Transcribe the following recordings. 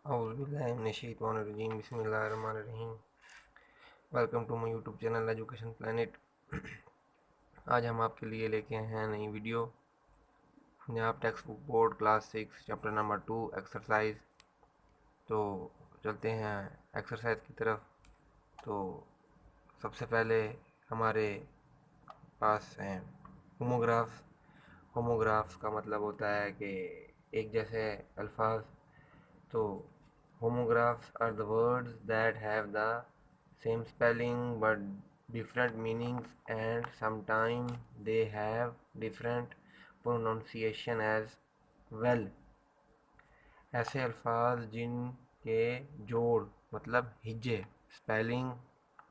औज़ुबिल्लाहिमिनश्शैतानिर्रजीम बिस्मिल्लाहिर्रहमानिर्रहीम। Welcome to my YouTube channel education planet. आज हम आपके लिए लेके आए हैं नई video Punjab textbook board class 6 chapter number 2 exercise. तो चलते हैं एक्सरसाइज की तरफ। तो सबसे पहले हमारे पास हैं होमोग्राफ्स। होमोग्राफ्स का मतलब होता है कि एक जैसे अल्फाज। तो homographs are the words that have the same spelling but different meanings, and sometimes they have different pronunciation as well. ऐसे अल्फाज जिनके जोड़ मतलब हिज्जे स्पेलिंग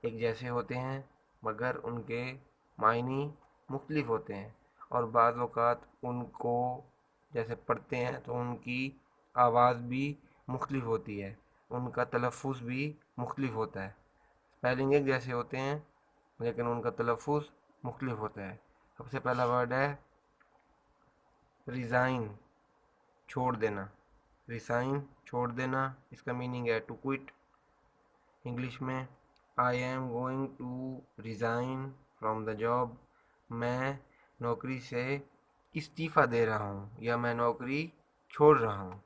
एक जैसे होते हैं मगर उनके मायनी मुख्तलिफ होते हैं, और बाज़ औक़ात उनको जैसे पढ़ते हैं तो उनकी आवाज़ भी मुख्तलिफ होती है, उनका तलफ़ुज़ भी मुख्तलिफ होता है। स्पेलिंग एक जैसे होते हैं लेकिन उनका तलफ़ुज़ मुख्तलिफ होता है। सबसे पहला वर्ड है रिज़ाइन, छोड़ देना। रिसाइन, छोड़ देना, इसका मीनिंग है टू क्विट। इंग्लिश में I am going to resign from the job, मैं नौकरी से इस्तीफ़ा दे रहा हूँ या मैं नौकरी छोड़ रहा हूँ।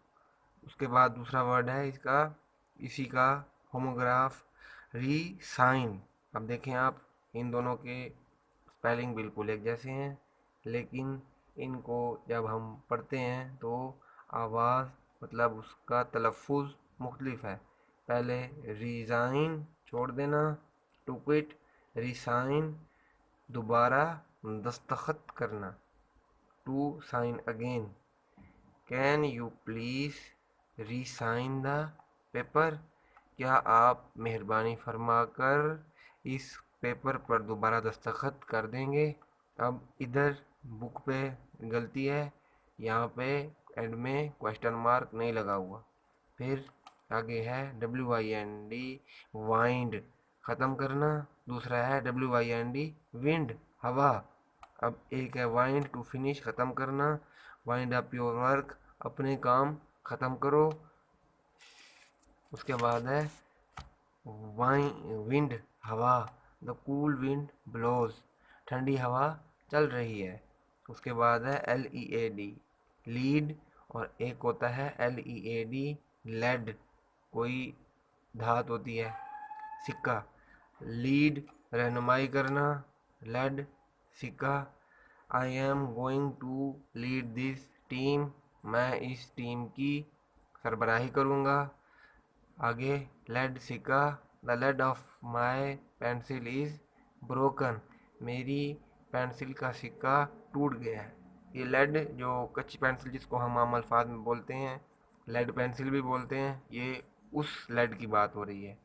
उसके बाद दूसरा वर्ड है इसका, इसी का होमोग्राफ रीसाइन। अब देखें आप, इन दोनों के स्पेलिंग बिल्कुल एक जैसे हैं लेकिन इनको जब हम पढ़ते हैं तो आवाज़ मतलब उसका तलफ़ुज़ मुख्तलिफ है। पहले रिज़ाइन, छोड़ देना, टू क्विट। रिसाइन, दोबारा दस्तखत करना, to sign again. Can you please resign the paper, क्या आप मेहरबानी फरमाकर इस पेपर पर दोबारा दस्तखत कर देंगे। अब इधर बुक पे गलती है, यहाँ पे एंड में क्वेश्चन मार्क नहीं लगा हुआ। फिर आगे है WIND वाइंड, ख़त्म करना। दूसरा है WIND विंड, हवा। अब एक है वाइंड, टू फिनिश, ख़त्म करना। वाइंड अप योर वर्क, अपने काम ख़त्म करो। उसके बाद है विंड, हवा। द कूल विंड ब्लोज, ठंडी हवा चल रही है। उसके बाद है LEAD लीड, और एक होता है LEAD लेड, कोई धात होती है, सिक्का। लीड, रहनुमाई करना, लेड, सिक्का। I am going to lead this team, मैं इस टीम की सरबराही करूँगा। आगे लेड, सिक्का। The lead of my pencil is broken, मेरी पेंसिल का सिक्का टूट गया है। ये लेड जो कच्ची पेंसिल जिसको हम आम अल्फाज में बोलते हैं लेड पेंसिल भी बोलते हैं, ये उस लेड की बात हो रही है।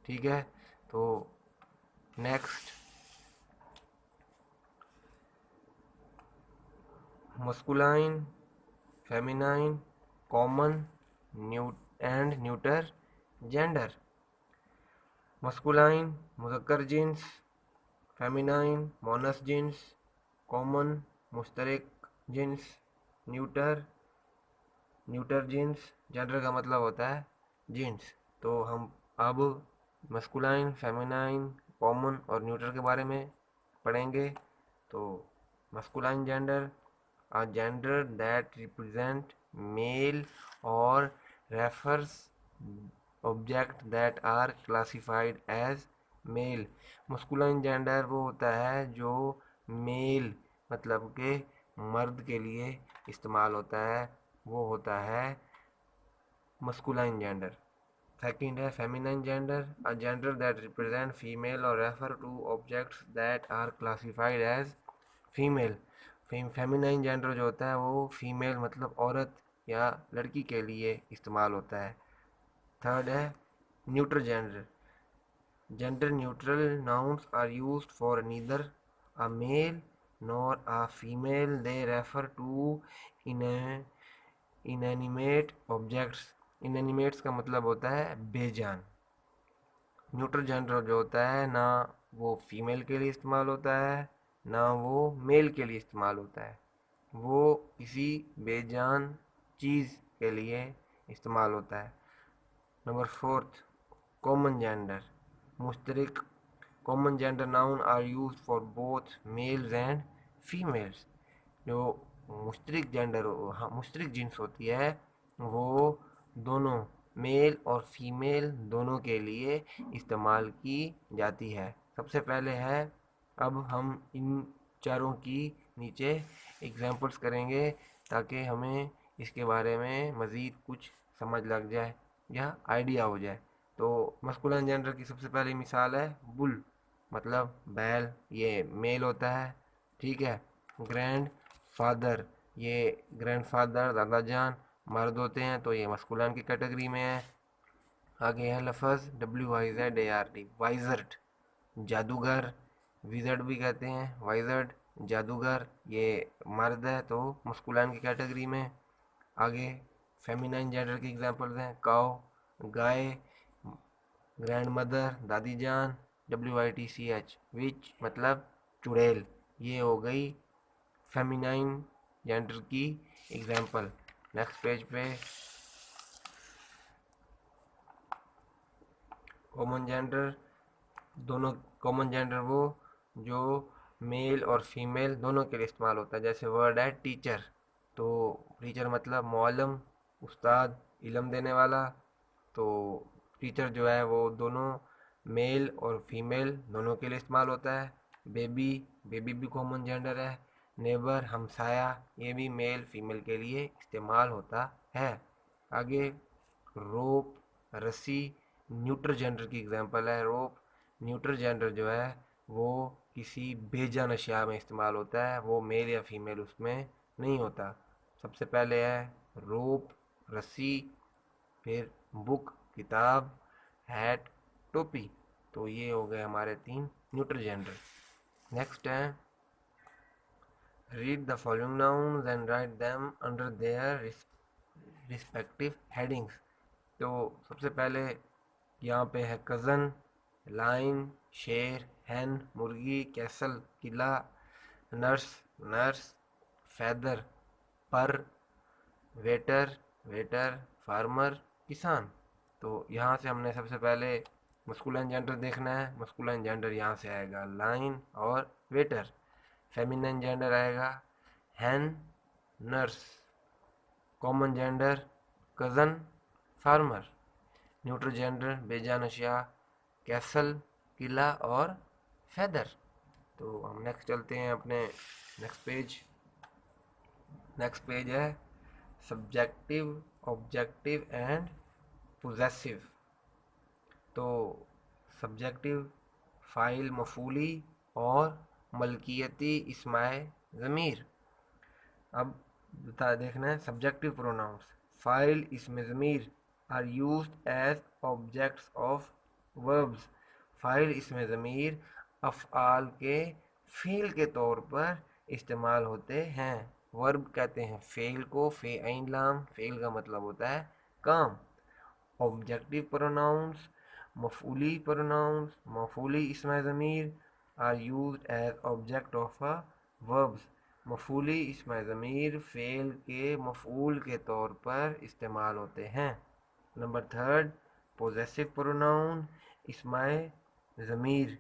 ठीक है, तो next masculine, feminine, common, and neuter gender. Masculine मुज़क्कर जिन्स, फेमिनाइन मोनस जिन्स, कॉमन मुश्तरक जिन्स, न्यूटर जिन्स। जेंडर का मतलब होता है जिन्स। तो हम अब मस्कुलाइन, फेमिनाइन, कॉमन और न्यूटर के बारे में पढ़ेंगे। तो masculine gender, a gender that represent male or refers object that are classified as male। Masculine gender वो होता है जो मेल मतलब के मर्द के लिए इस्तेमाल होता है, वो होता है मस्कुलाइन जेंडर। सेकंड है feminine gender, a gender that represent female और refer to objects that are classified as female. Feminine gender जो होता है वो फीमेल मतलब औरत या लड़की के लिए इस्तेमाल होता है। थर्ड है neutral gender, gender neutral nouns are used for neither a male nor a female, they refer to inanimate objects. Inanimates का मतलब होता है बेजान। न्यूट्रल जेंडर जो होता है ना वो फीमेल के लिए इस्तेमाल होता है ना वो मेल के लिए इस्तेमाल होता है, वो किसी बेजान चीज़ के लिए इस्तेमाल होता है। नंबर फोर्थ, कॉमन जेंडर, मुश्तरक। Common gender noun are use for both males and females. जो मुश्तरक जेंडर, हाँ, मुश्तरक जिन्स होती है वो दोनों मेल और फीमेल दोनों के लिए इस्तेमाल की जाती है। सबसे पहले है, अब हम इन चारों की नीचे एग्जांपल्स करेंगे ताकि हमें इसके बारे में मज़ीद कुछ समझ लग जाए या आइडिया हो जाए। तो मस्कुलिन जेंडर की सबसे पहली मिसाल है बुल, मतलब बैल, ये मेल होता है, ठीक है। ग्रैंड फादर, ये ग्रैंड फादर, दादा जान, मर्द होते हैं, तो ये मस्कुलिन की कैटेगरी में है। आगे है लफज WIZARD, वाइजर्ड, जादूगर, विजर्ड भी कहते हैं, वाइजर्ड, जादूगर, ये मर्द है तो मस्कुलिन की कैटेगरी में। आगे फेमिनाइन जेंडर के एग्जांपल्स हैं काउ, गाय, ग्रैंड मदर, दादी जान, WITCH, विच मतलब चुड़ैल। ये हो गई फेमिनाइन जेंडर की एग्जांपल। नेक्स्ट पेज पे कॉमन जेंडर, दोनों कॉमन जेंडर वो जो मेल और फीमेल दोनों के लिए इस्तेमाल होता है। जैसे वर्ड है टीचर, तो टीचर मतलब मौलम, उस्ताद, इल्म देने वाला। तो टीचर जो है वो दोनों मेल और फीमेल दोनों के लिए इस्तेमाल होता है। बेबी, बेबी भी कॉमन जेंडर है। नेबर, हमसाया, ये भी मेल फीमेल के लिए इस्तेमाल होता है। आगे रोप, रस्सी, न्यूट्रल जेंडर की एग्जांपल है रोप। न्यूट्रल जेंडर जो है वो किसी बेजान अशिया में इस्तेमाल होता है, वो मेल या फीमेल उसमें नहीं होता। सबसे पहले है रोप, रस्सी, फिर बुक, किताब, हैट, टोपी। तो ये हो गए हमारे 3 न्यूट्रल जेंडर। नेक्स्ट है read the following nouns and write them under their respective headings. तो सबसे पहले यहाँ पे है कज़न, लाइन, शेर, हैन, मुर्गी, कैसल, किला, नर्स, नर्स, फैदर, पर, वेटर, वेटर, फार्मर, किसान। तो यहाँ से हमने सबसे पहले मस्कुलिन जेंडर देखना है। मस्कुलिन जेंडर यहाँ से आएगा लाइन और वेटर। फेमिनिन जेंडर आएगा hen, nurse. Common gender cousin, farmer. Neutral gender बेजान अशिया, कैसल, किला और फेदर। तो हम नेक्स्ट चलते हैं अपने नेक्स्ट पेज। नेक्स्ट पेज है सब्जेक्टिव, ऑब्जेक्टिव एंड पोजेसिव। तो सब्जेक्टिव फ़ाइल मफूली और मलकियती इस्माए ज़मीर। अब बता देखना है सब्जेक्टिव प्रोनाउंस। फ़ाइल इसमें ज़मीर are used as objects of verbs. फ़ाइल इसमें ज़मीर अफ़आल के फ़ील के तौर पर इस्तेमाल होते हैं। वर्ब कहते हैं फ़ेल को, फ़े ऐन लाम, फ़ेल का मतलब होता है काम। ऑब्जेक्टिव प्रोनाउंस, मफूली प्रोनाउंस, मफूली इसमें ज़मीर are used as object of a verbs. मफूली इसमें ज़मीर फ़ेल के मफूल के तौर पर इस्तेमाल होते हैं। नंबर थर्ड, पोजेसिव प्रोनाउन इसमें ज़मीर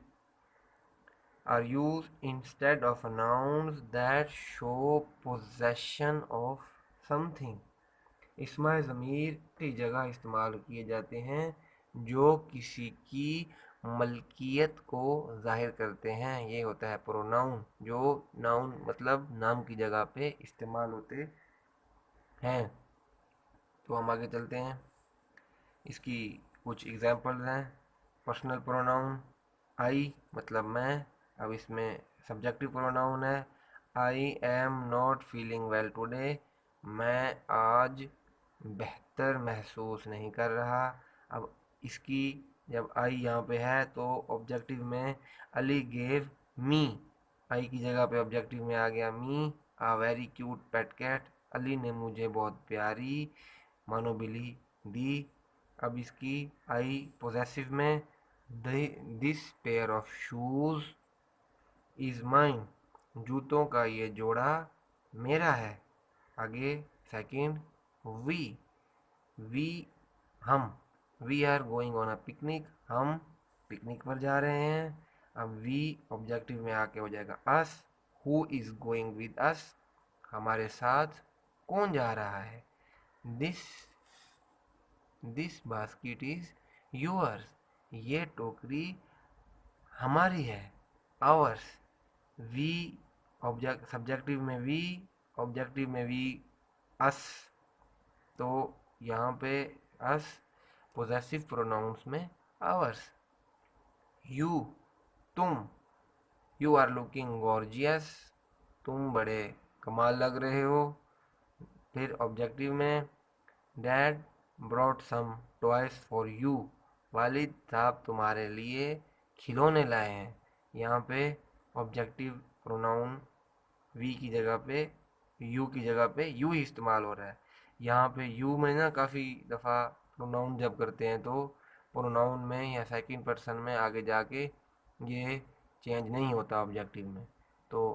are used instead of nouns that show possession of something। इसमें ज़मीर की जगह इस्तेमाल किए जाते हैं जो किसी की मलकियत को ज़ाहिर करते हैं। ये होता है प्रोनाउन, जो नाउन मतलब नाम की जगह पे इस्तेमाल होते हैं। तो हम आगे चलते हैं। इसकी कुछ एग्जांपल्स हैं। पर्सनल प्रोनाउन आई मतलब मैं। अब इसमें सब्जेक्टिव प्रोनाउन है I am not feeling well today. मैं आज बेहतर महसूस नहीं कर रहा। अब इसकी जब आई यहाँ पे है तो ऑब्जेक्टिव में अली गेव मी, आई की जगह पे ऑब्जेक्टिव में आ गया me a very cute pet cat. Ali ने मुझे बहुत प्यारी मानो बिल्ली दी। अब इसकी आई पोजेसिव में this pair of shoes is mine, जूतों का ये जोड़ा मेरा है। आगे सेकंड वी, वी हम, we are going on a picnic, हम पिकनिक पर जा रहे हैं। अब वी ऑब्जेक्टिव में आके हो जाएगा us, who is going with us, हमारे साथ कौन जा रहा है। This this basket is yours, ये टोकरी हमारी है। आवर्स, वी ऑब्जेक्ट सब्जेक्टिव में वी, ऑब्जेक्टिव में वी अस, तो यहाँ पे अस पोजेसिव प्रोनाउंस में आवर्स। यू, तुम, यू आर लुकिंग गॉर्जियस, तुम बड़े कमाल लग रहे हो। फिर ऑब्जेक्टिव में dad brought some toys for you, वालिद साहब तुम्हारे लिए खिलौने लाए हैं। यहाँ पे ऑब्जेक्टिव प्रोनाउन वी की जगह पे यू की जगह पे यू ही इस्तेमाल हो रहा है। यहाँ पे यू में ना काफ़ी दफ़ा प्रोनाउन जब करते हैं तो प्रोनाउन में या सेकंड पर्सन में आगे जाके ये चेंज नहीं होता ऑब्जेक्टिव में। तो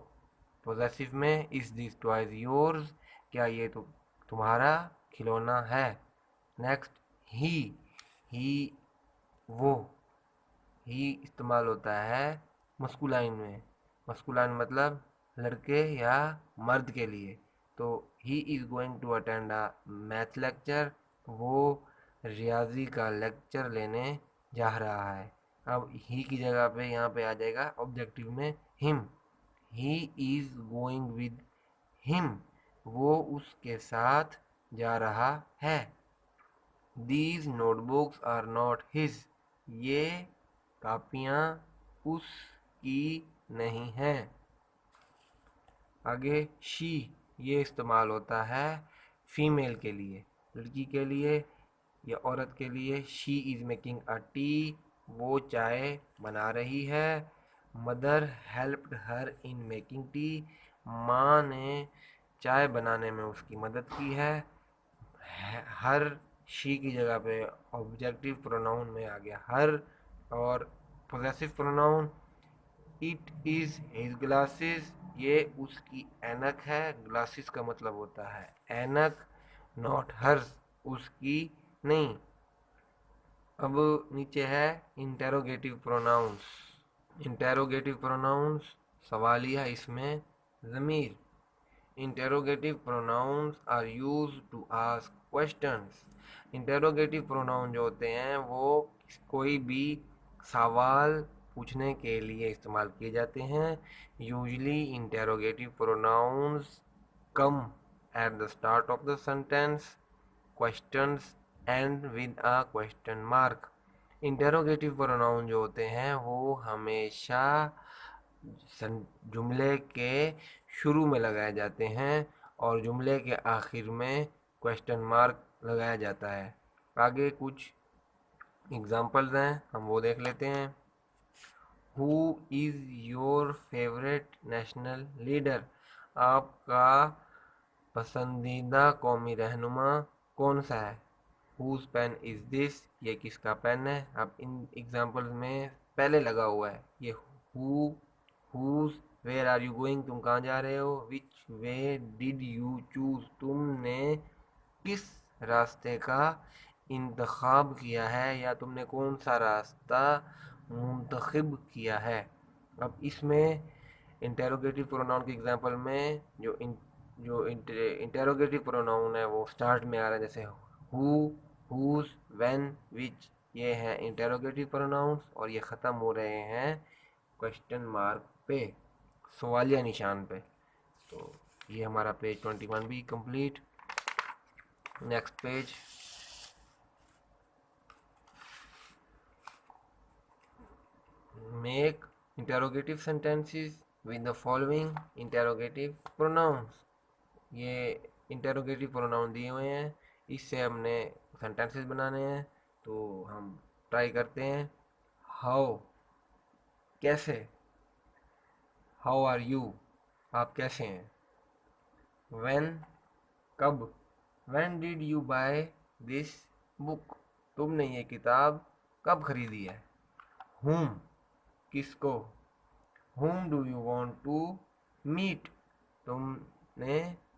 पोजेसिव में इज़ दिस टॉयज योर्स, क्या ये तो तुम्हारा खिलौना है। नेक्स्ट ही वो, ही इस्तेमाल होता है मस्कुलाइन में। मस्कुलाइन मतलब लड़के या मर्द के लिए। तो he is going to attend a math lecture, वो रियाजी का लेक्चर लेने जा रहा है। अब ही की जगह पे यहाँ पे आ जाएगा ऑब्जेक्टिव में him, he is going with him, वो उसके साथ जा रहा है। These notebooks are not his, ये कापियाँ उसकी नहीं हैं। आगे शी, ये इस्तेमाल होता है फीमेल के लिए, लड़की के लिए या औरत के लिए। She is making a T, वो चाय बना रही है। Mother helped her in making tea, माँ ने चाय बनाने में उसकी मदद की है। हर शी की जगह पे ऑब्जेक्टिव प्रोनाउन में आ गया हर। और possessive pronoun it is his glasses, ये उसकी ऐनक है। ग्लासेस का मतलब होता है ऐनक। नॉट हर्स, उसकी नहीं। अब नीचे है इंटेरोगेटिव प्रोनाउंस। इंटेरोगेटिव प्रोनाउंस सवालिया इसमें ज़मीर। Interrogative pronouns are used to ask questions. Interrogative pronoun जो होते हैं वो कोई भी सवाल पूछने के लिए इस्तेमाल किए जाते हैं। Usually interrogative pronounce come at the start of the sentence, questions and with a question mark. Interrogative pronoun जो होते हैं वो हमेशा जुमले के शुरू में लगाए जाते हैं और जुमले के आखिर में क्वेश्चन मार्क लगाया जाता है। आगे कुछ एग्जाम्पल्स हैं, हम वो देख लेते हैं। Who is your favourite national leader, आपका पसंदीदा कौमी रहनुमा कौन सा है। हुज पेन इज़ दिस, ये किसका पेन है। अब इन एग्जाम्पल्स में पहले लगा हुआ है ये who, whose, where are you going, तुम कहाँ जा रहे हो। Which way did you choose, तुमने किस रास्ते का इंतखाब किया है या तुमने कौन सा रास्ता मुंतखब किया है। अब इसमें इंटेरोगेटिव प्रोनाउन के एग्जांपल में जो इंटेरोगेटिव प्रोनाउन है वो स्टार्ट में आ रहा है, जैसे हु, हुज, व्हेन, विच, ये हैं इंटेरोगेटिव प्रोनाउंस और ये ख़त्म हो रहे हैं क्वेश्चन मार्क पे, सवालिया निशान पे। तो ये हमारा पेज 21 भी complete. Next page, make interrogative sentences with the following interrogative pronounce. ये इंटेरोगेटिव प्रोनाउन दिए हुए हैं, इससे हमने सेंटेंसेस बनाने हैं। तो हम ट्राई करते हैं। हाउ, कैसे। हाउ आर यू, आप कैसे हैं। व्हेन, कब। When did you buy this book, तुमने ये किताब कब खरीदी है। हुम, किसको। Whom do you want to meet, तुमने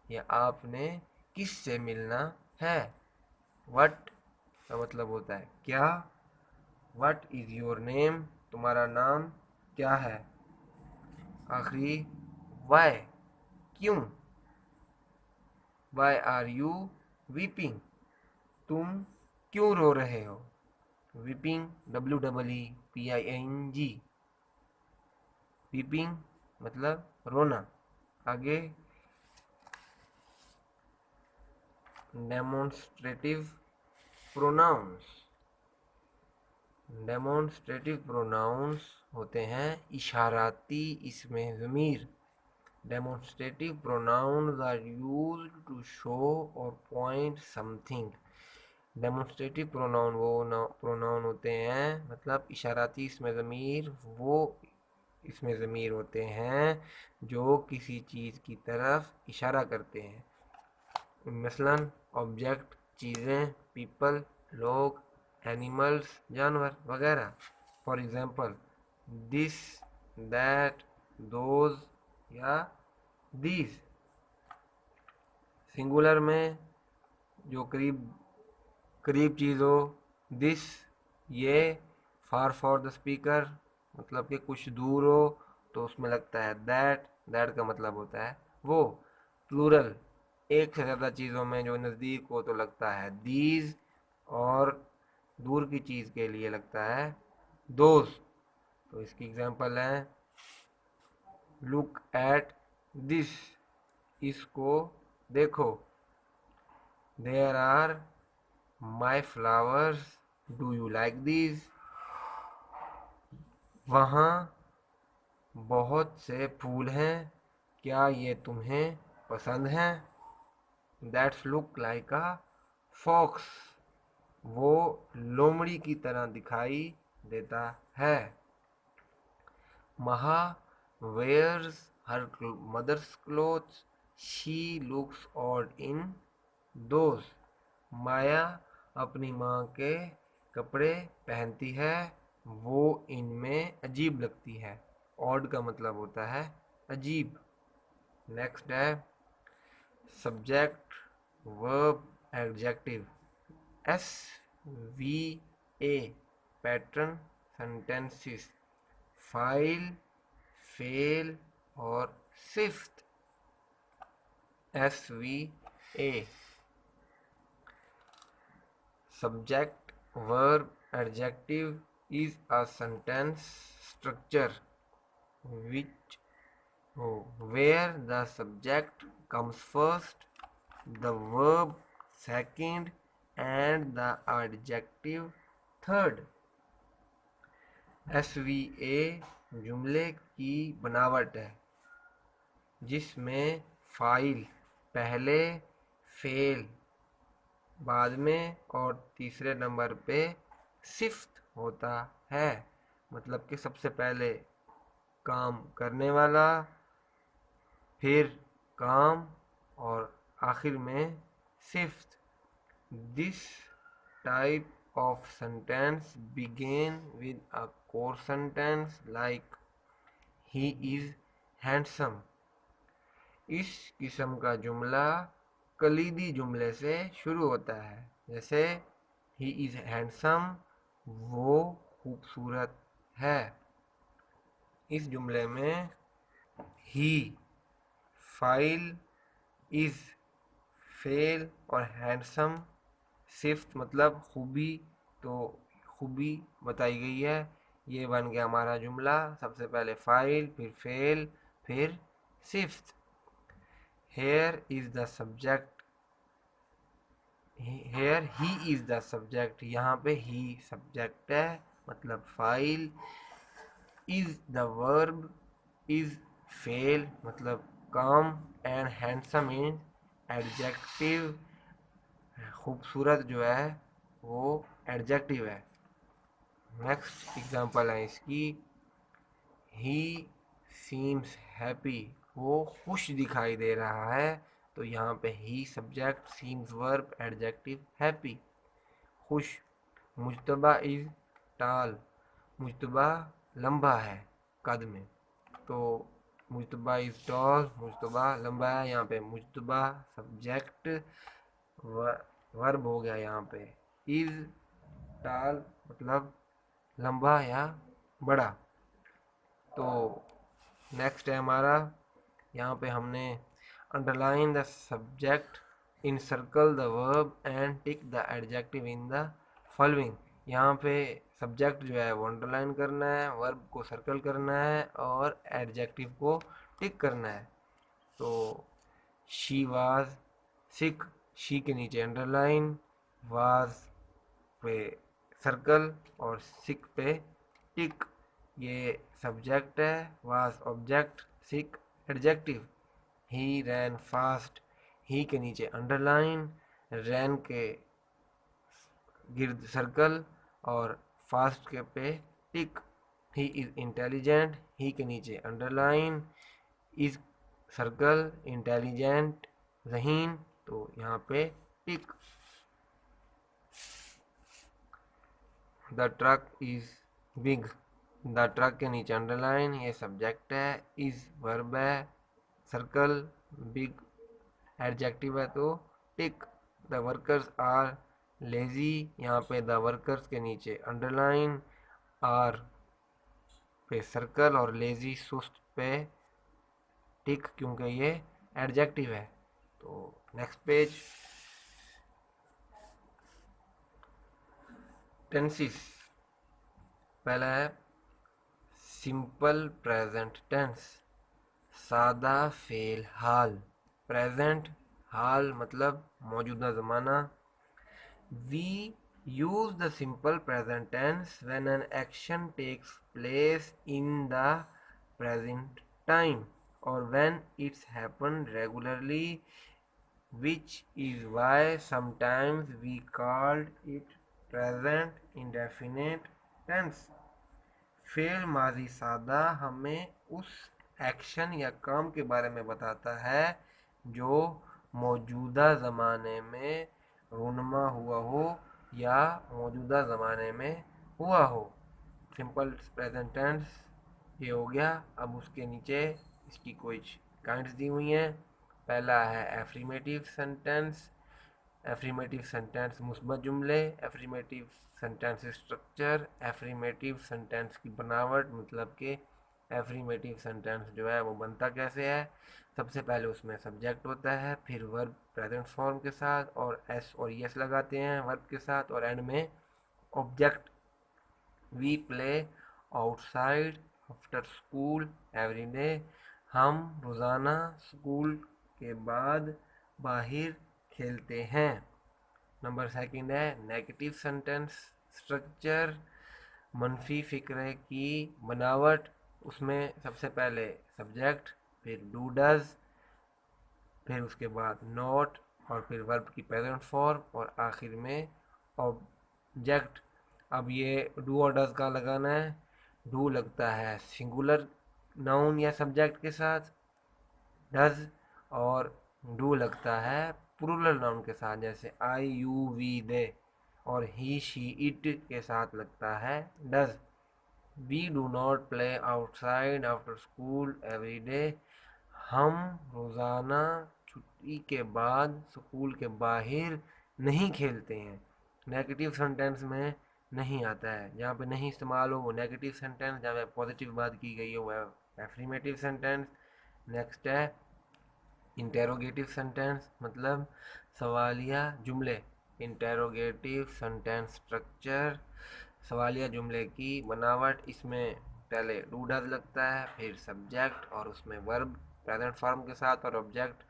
या आपने किससे मिलना है। व्हाट, का मतलब होता है क्या। व्हाट इज योर नेम, तुम्हारा नाम क्या है। आखिरी वाई, क्यों। वाई आर यू वीपिंग, तुम क्यों रो रहे हो। वीपिंग, WEEPING, वीपिंग मतलब रोना। आगे डेमोन्स्ट्रेटिव प्रोनाउंस। डेमोन्स्ट्रेटिव प्रोनाउंस होते हैं इशाराती इसमें ज़मीर। Demonstrative pronouns are used to show और पॉइंट समथिंग। डेमोन्स्ट्रेटिव प्रोनाउन वो प्रोनाउन होते हैं, मतलब इशाराती इसमें ज़मीर वो इसमें ज़मीर होते हैं जो किसी चीज़ की तरफ इशारा करते हैं। मसलन ऑब्जेक्ट, चीज़ें, पीपल, लोग, एनिमल्स, जानवर वगैरह। For example this, that, those या दीज। सिंगुलर में जो करीब करीब चीज़ हो, दिस, ये। फार फॉर द स्पीकर मतलब कि कुछ दूर हो तो उसमें लगता है दैट। दैट का मतलब होता है वो। प्लूरल, एक से ज़्यादा चीज़ों में जो नज़दीक हो तो लगता है दीज, और दूर की चीज़ के लिए लगता है दोज। तो इसकी एग्जांपल है लुक एट दिस, इसको देखो। There are my flowers, do you like these. वहाँ बहुत से फूल हैं, क्या ये तुम्हें पसंद हैं। That's look like a fox, वो लोमड़ी की तरह दिखाई देता है। महा wears her mother's clothes, she looks odd in those। माया अपनी माँ के कपड़े पहनती है, वो इनमें अजीब लगती है। ऑड का मतलब होता है अजीब। नेक्स्ट है subject verb adjective. SVA pattern sentences, file, fail और shift. SVA subject verb adjective is a sentence structure which where the subject comes first, the verb second and the adjective third। SVA जुमले की बनावट है जिसमें file पहले, fail बाद में और तीसरे नंबर पे सिफ्ट होता है, मतलब कि सबसे पहले काम करने वाला, फिर काम और आखिर में सिफ्ट। This type of sentence begin with a core sentence like he is handsome। इस किस्म का जुमला कलीदी जुमले से शुरू होता है, जैसे ही इज हैंडसम, वो खूबसूरत है। इस जुमले में ही, फाइल, इज, फेल और हैंडसम सिफ्ट मतलब खूबी, तो खूबी बताई गई है। ये बन गया हमारा जुमला, सबसे पहले फाइल, फिर फेल, फिर सिफ्ट। Here is the subject, here he is the subject, यहाँ पे ही सब्जेक्ट है मतलब फाइल। इज द वर्ब, इज फेल मतलब काम, एंड हैंडसम इज एडजेक्टिव, खूबसूरत जो है वो एडजेक्टिव है। नेक्स्ट एग्जांपल है इसकी, ही सीम्स हैप्पी, वो खुश दिखाई दे रहा है, तो यहाँ पे ही subject, seems verb, adjective happy, खुश। मुजतबा इज टाल, मुजतबा लंबा है कद में, तो मुजतबा इज टॉल, मुजतबा लंबा है। यहाँ पे मुजतबा सब्जेक्ट, वर्ब हो गया यहाँ पे इज, टाल मतलब लंबा या बड़ा। तो नेक्स्ट है हमारा, यहाँ पे हमने underline the subject, encircle the verb and tick the adjective in the following. यहाँ पे सब्जेक्ट जो है वो अंडरलाइन करना है, वर्ब को सर्कल करना है और एडजेक्टिव को टिक करना है। तो शी वाज सिक, शी के नीचे अंडरलाइन, वाज पे सर्कल और सिक पे टिक। ये सब्जेक्ट है, was object, sick adjective. He ran fast, he के नीचे अंडरलाइन, रैन के गिर्द सर्कल और फास्ट के पे टिक। ही इज इंटेलिजेंट, ही के नीचे अंडरलाइन, इज सर्कल, इंटेलिजेंट जहीन, तो यहाँ पे tick. The truck is big, the truck के नीचे अंडरलाइन, ये सब्जेक्ट है, इज वर्ब है, सर्कल, बिग एडजेक्टिव है तो tick. The workers are lazy, यहाँ पे द वर्कर्स के नीचे अंडरलाइन, आर पे सर्कल और लेजी सुस्त पे टिक क्योंकि ये एडजेक्टिव है। तो नेक्स्ट पेज, टेंसेस। पहला है सिंपल प्रेजेंट टेंस, सादा फेल हाल। प्रेजेंट, हाल मतलब मौजूदा ज़माना। We use the simple present tense when an action takes place in the present time or when it's happened regularly, which is why sometimes we called it present indefinite tense। Fail माजी सादा हमें उस action या काम के बारे में बताता है जो मौजूदा ज़माने में रूनमा हुआ हो या मौजूदा ज़माने में हुआ हो। सिंपल प्रेजेंट टेंस ये हो गया। अब उसके नीचे इसकी कुछ काइंड्स दी हुई हैं। पहला है एफर्मेटिव सेंटेंस। एफर्मेटिव सेंटेंस मुस्बत जुमले, affirmative sentence structure, affirmative sentence की बनावट, मतलब कि एफर्मेटिव सेंटेंस जो है वो बनता कैसे है। सबसे पहले उसमें सब्जेक्ट होता है, फिर वर्ब प्रेजेंट फॉर्म के साथ और एस और यस लगाते हैं वर्ब के साथ, और एंड में object. We play outside after school every day, हम रोज़ाना स्कूल के बाद बाहर खेलते हैं। नंबर सेकंड है नेगेटिव सेंटेंस स्ट्रक्चर, मनफी फ़िक्रे की बनावट। उसमें सबसे पहले सब्जेक्ट, फिर डू डज, फिर उसके बाद नॉट, और फिर वर्ब की प्रेजेंट फॉर्म, और आखिर में ऑब्जेक्ट। अब ये डू और डज का लगाना है। डू लगता है सिंगुलर नाउन या सब्जेक्ट के साथ, डज और डू लगता है प्लूरल नाउन के साथ, जैसे आई यू वी दे, और ही शी इट के साथ लगता है does. We do not play outside after school every day, हम रोज़ाना छुट्टी के बाद स्कूल के बाहर नहीं खेलते हैं। नेगेटिव सेंटेंस में नहीं आता है, जहाँ पे नहीं इस्तेमाल हो वो नेगेटिव सेंटेंस, जहाँ पे पॉजिटिव बात की गई हो वह एफर्मेटिव सेंटेंस। नेक्स्ट है इंटेरोगेटिव सेंटेंस, मतलब सवालिया जुमले। इंटेरोगेटिव सेंटेंस स्ट्रक्चर, सवालिया जुमले की बनावट। इसमें पहले डू डज लगता है, फिर सब्जेक्ट और उसमें वर्ब प्रेजेंट फॉर्म के साथ और ऑब्जेक्ट।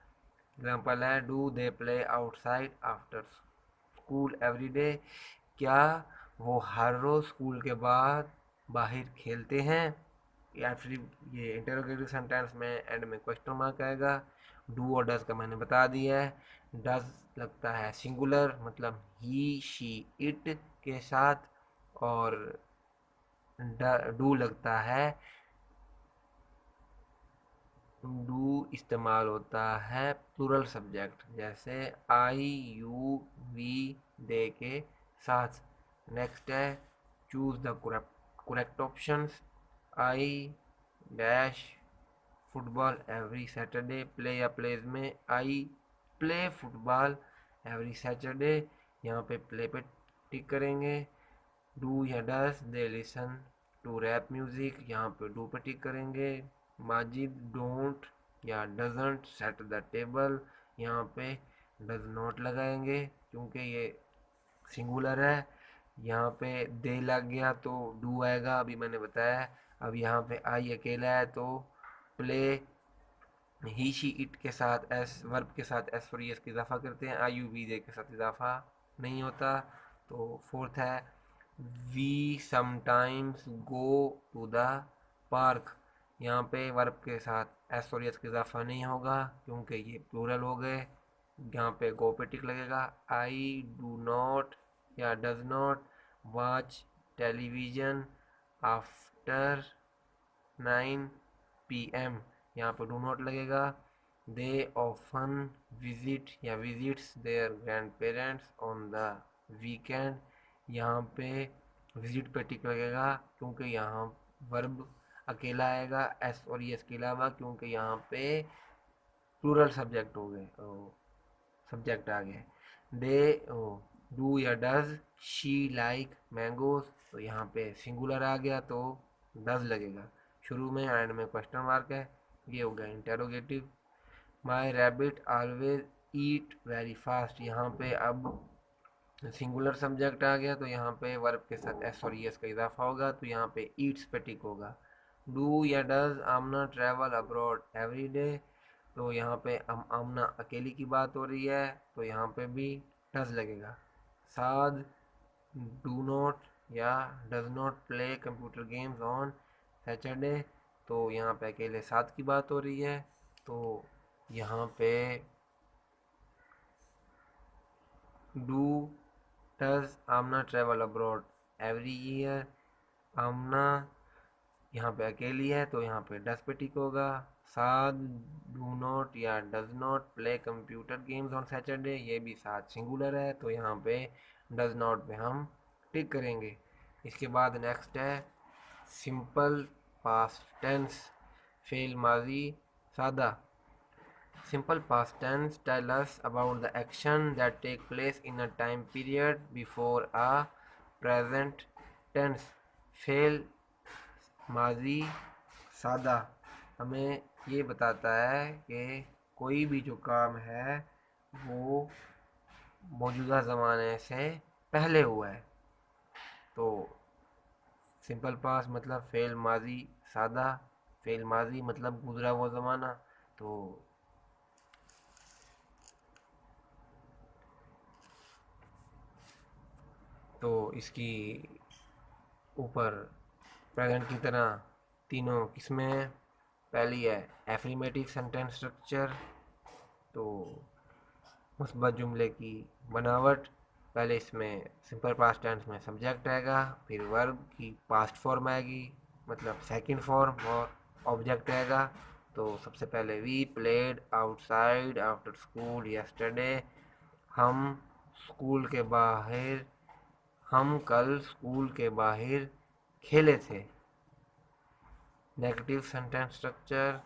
एग्जांपल है do they play outside after school every day, क्या वो हर रोज़ स्कूल के बाद बाहर खेलते हैं। या फिर ये इंटरोगेटिव सेंटेंस में एंड में क्वेश्चन मार्क आएगा। डू और डज का मैंने बता दिया है। डज लगता है सिंगुलर, मतलब ही शी इट के साथ, और डू लगता है, डू इस्तेमाल होता है प्लूरल सब्जेक्ट, जैसे आई यू वी दे के साथ। नेक्स्ट है choose the correct options. I dash football every Saturday, play या प्लेज में I play football every Saturday, यहाँ पे प्ले पे टिक करेंगे। डू या does they listen to rap music, यहाँ पे डू पे टिक करेंगे। माजिद डोंट या डजंट सेट द टेबल, यहाँ पे डज नॉट लगाएंगे क्योंकि ये सिंगुलर है। यहाँ पे दे लग गया तो डू आएगा, अभी मैंने बताया। अब यहाँ पे आई अकेला है तो प्ले ही शी इट के साथ एस वर्ब के साथ एस और एस की इजाफा करते हैं, आई यू वी जे के साथ इजाफा नहीं होता। तो फोर्थ है we sometimes go to the park, यहाँ पे वर्ब के साथ एस और एस का इजाफा नहीं होगा क्योंकि ये प्लूरल हो गए। यहाँ पे गो पे टिक लगेगा। आई डू नॉट या does not watch television after 9 PM, यहाँ पर डू नॉट लगेगा। दे ऑफन विजिट या visits their grandparents on the weekend, यहाँ पे विजिट पे टिक लगेगा क्योंकि यहाँ वर्ब अकेला आएगा एस और एस के अलावा, क्योंकि यहाँ पे प्लूरल सब्जेक्ट हो गए, सब्जेक्ट आ गए। दे डू या डज शी लाइक मैंगोज, तो यहाँ पे सिंगुलर आ गया तो डज लगेगा। शुरू में एंड में क्वेश्चन मार्क है, ये हो गया interrogative. My rabbit always eat very fast, यहाँ पे अब सिंगुलर सब्जेक्ट आ गया तो यहाँ पे वर्ब के साथ एस और एस का इजाफा होगा तो यहाँ पे ईट्स पे टिक होगा। डू या does Amna travel abroad every day, तो यहाँ पे आमना अकेली की बात हो रही है तो यहाँ पे भी डज लगेगा। साद डू नॉट या does not play computer games on Saturday, तो यहाँ पे अकेले साथ की बात हो रही है तो यहाँ पे do does Amna travel abroad every year, Amna यहाँ पे अकेली है तो यहाँ पे डज पे टिक होगा। साद डू नॉट या does not play computer games on Saturday, ये भी साथ सिंगुलर है तो यहाँ पे डज नॉट पे हम टिक करेंगे। इसके बाद नेक्स्ट है सिंपल पास्ट टेंस, फेल माजी सादा। Simple past tense tell us about the action that take place in a time period before a present tense. Fail माजी सादा हमें ये बताता है कि कोई भी जो काम है वो मौजूदा ज़माने से पहले हुआ है। तो सिंपल पास्ट मतलब फेल माजी सादा, फेल माजी मतलब गुजरा हुआ ज़माना। तो इसकी ऊपर प्रेजेंट की तरह तीनों किस्में हैं। पहली है एफर्मेटिव सेंटेंस स्ट्रक्चर, तो मुस्बत जुमले की बनावट। पहले इसमें सिंपल पास्ट टेंस में सब्जेक्ट आएगा, फिर वर्ब की पास्ट फॉर्म आएगी मतलब सेकंड फॉर्म, और ऑब्जेक्ट आएगा। तो सबसे पहले we played outside after school yesterday, हम स्कूल के बाहर हम कल स्कूल के बाहर खेले थे। नेगेटिव सेंटेंस स्ट्रक्चर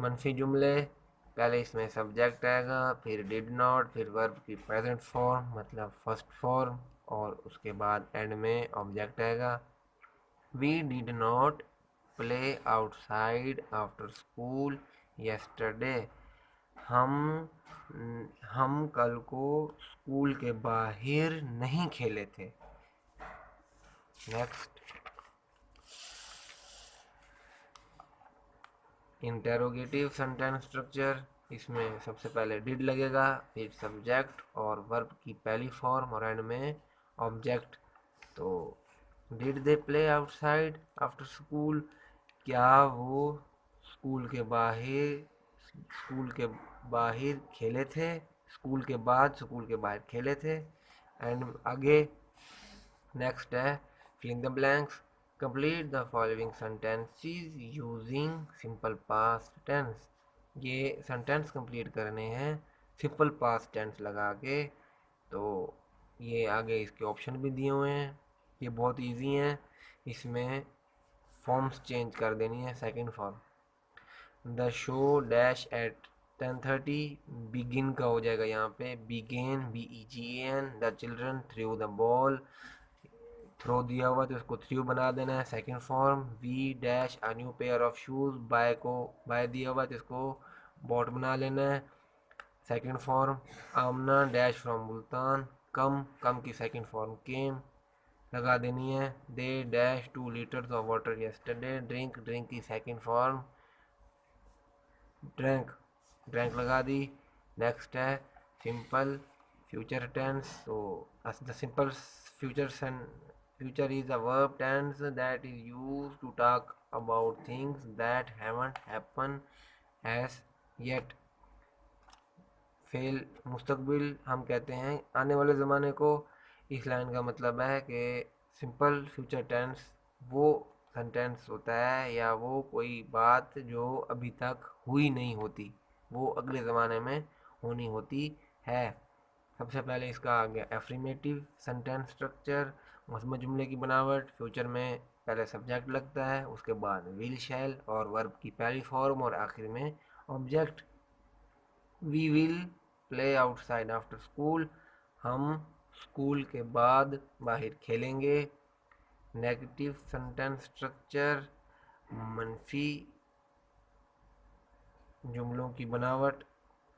मनफी जुमले, पहले इसमें सब्जेक्ट आएगा, फिर डिड नॉट, फिर वर्ब की प्रेजेंट फॉर्म मतलब फर्स्ट फॉर्म, और उसके बाद एंड में ऑब्जेक्ट आएगा। We did not play outside after school yesterday, हम कल को स्कूल के बाहर नहीं खेले थे। नेक्स्ट इंटेरोगेटिव सेंटेंस स्ट्रक्चर, इसमें सबसे पहले डिड लगेगा, फिर सब्जेक्ट और वर्ब की पहली फॉर्म और एंड में ऑब्जेक्ट। तो did they play outside after school, क्या वो स्कूल के बाहर खेले थे, स्कूल के बाद स्कूल के बाहर खेले थे। एंड आगे नेक्स्ट है filling the blanks, complete the following sentences using simple past tense, ये सेंटेंस कंप्लीट करने हैं सिंपल पास्ट टेंस लगा के। तो ये आगे इसके ऑप्शन भी दिए हुए हैं, ये बहुत इजी हैं। इसमें फॉर्म्स चेंज कर देनी है। Second form the show dash at 10:30, begin का हो जाएगा यहाँ पे began BEGAN, the children through the ball throw दिया हुआ तो इसको थ्रू बना देना है। Second form we dash a new pair of shoes, buy दिया हुआ तो इसको बॉट बना लेना है। Second form Amna dash from Multan, come की सेकंड फॉर्म केम लगा देनी है। They dash 2 litres of water yesterday, drink की सेकंड फॉर्म ड्रैंक लगा दी। नेक्स्ट है सिंपल फ्यूचर टेंस, तो the simple future is a verb tense that is used to talk about things that haven't happen as yet. फेल मुस्तकबिल हम कहते हैं आने वाले ज़माने को। इस लाइन का मतलब है कि सिंपल फ्यूचर टेंस वो सेंटेंस होता है या वो कोई बात जो अभी तक हुई नहीं होती, वो अगले ज़माने में होनी होती है। सबसे पहले इसका आ गया एफर्मेटिव सेंटेंस स्ट्रक्चर, मजमूई जुमले की बनावट। फ्यूचर में पहले सब्जेक्ट लगता है, उसके बाद विल शैल और वर्ब की पहली फॉर्म और आखिर में object. We will play outside after school, हम स्कूल के बाद बाहर खेलेंगे। नेगेटिव सेंटेंस स्ट्रक्चर, मनफी जुमलों की बनावट।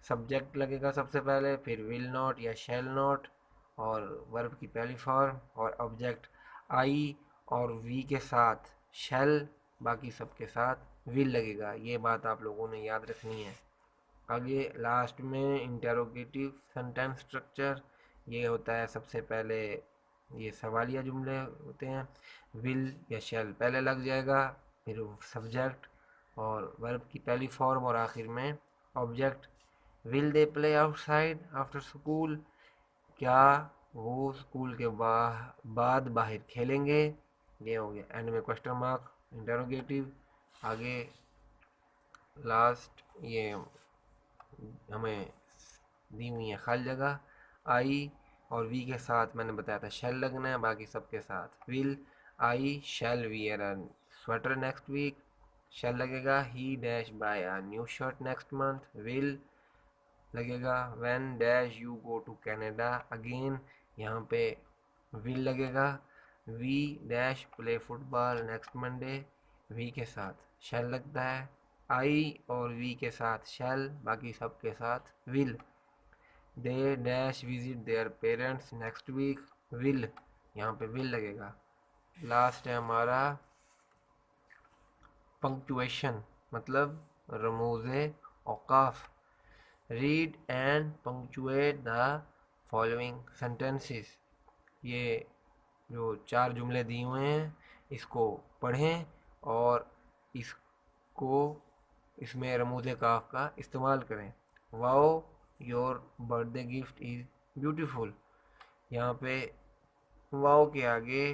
सब्जेक्ट लगेगा सबसे पहले, फिर विल नॉट या शैल नॉट और वर्ब की पहली फॉर्म और ऑब्जेक्ट आई और वी के साथ शैल, बाकी सब के साथ विल लगेगा। ये बात आप लोगों ने याद रखनी है। आगे लास्ट में इंटेरोगेटिव सेंटेंस स्ट्रक्चर, ये होता है सबसे पहले ये सवालिया जुमले होते हैं। विल या शैल पहले लग जाएगा, फिर सब्जेक्ट और वर्ब की पहली फॉर्म और आखिर में object. Will they play outside after school, क्या वो स्कूल के बाद बाहर खेलेंगे। ये हो गया एंड में क्वेश्चन मार्क इंटेरोगेटिव। आगे लास्ट ये हमें दी हुई है खाली जगह। आई और वी के साथ मैंने बताया था शैल लगना है, बाकी सबके साथ will. I shall wear a sweater next week, shall लगेगा। He dash buy a new shirt next month, will लगेगा। When dash you go to Canada again, यहाँ पे विल लगेगा। We dash play football next Monday, we के साथ शैल लगता है। आई और वी के साथ शैल, बाकी सब के साथ will. They dash visit their parents next week, will, यहाँ पे विल लगेगा। लास्ट है हमारा पंक्चुएशन, मतलब रमूज़े औकाफ। Read and punctuate the following sentences, ये जो 4 जुमले दिए हुए हैं इसको पढ़ें और इसको इसमें रमूज़े काफ का इस्तेमाल करें। Wow your birthday gift is beautiful, यहाँ पे वाओ के आगे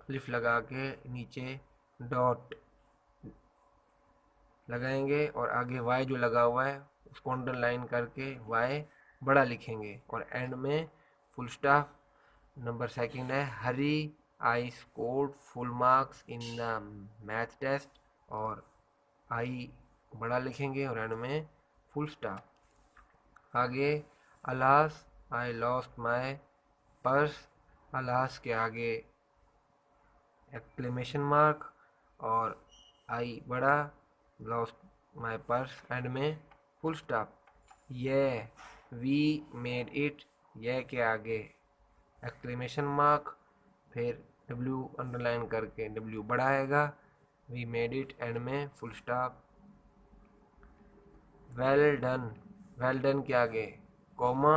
लिफ लगा के नीचे डॉट लगाएंगे और आगे वाई जो लगा हुआ है उसको अंडरलाइन करके वाई बड़ा लिखेंगे और एंड में फुल स्टॉप। नंबर सेकंड है hurray I scored full marks in the math test और आई बड़ा लिखेंगे और एंड में फुल स्टॉप। आगे alas I lost my purse, alas के आगे एक्सक्लेमेशन मार्क और आई बड़ा, लॉस्ट माय पर्स एंड में फुल स्टॉप। ये वी मेड इट, ये के आगे एक्सक्लेमेशन मार्क, फिर डब्ल्यू अंडरलाइन करके डब्ल्यू बड़ा आएगा, वी मेड इट एंड में फुल स्टॉप। वेल डन के आगे कॉमा,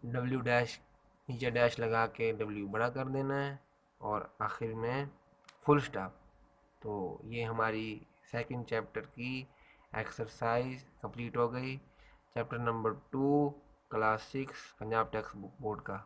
डब्ल्यू डैश नीचे डैश लगा के डब्ल्यू बड़ा कर देना है और आखिर में फुल स्टॉप। तो ये हमारी सेकंड चैप्टर की एक्सरसाइज कंप्लीट हो गई। Chapter number 2 class 6 Punjab textbook board का।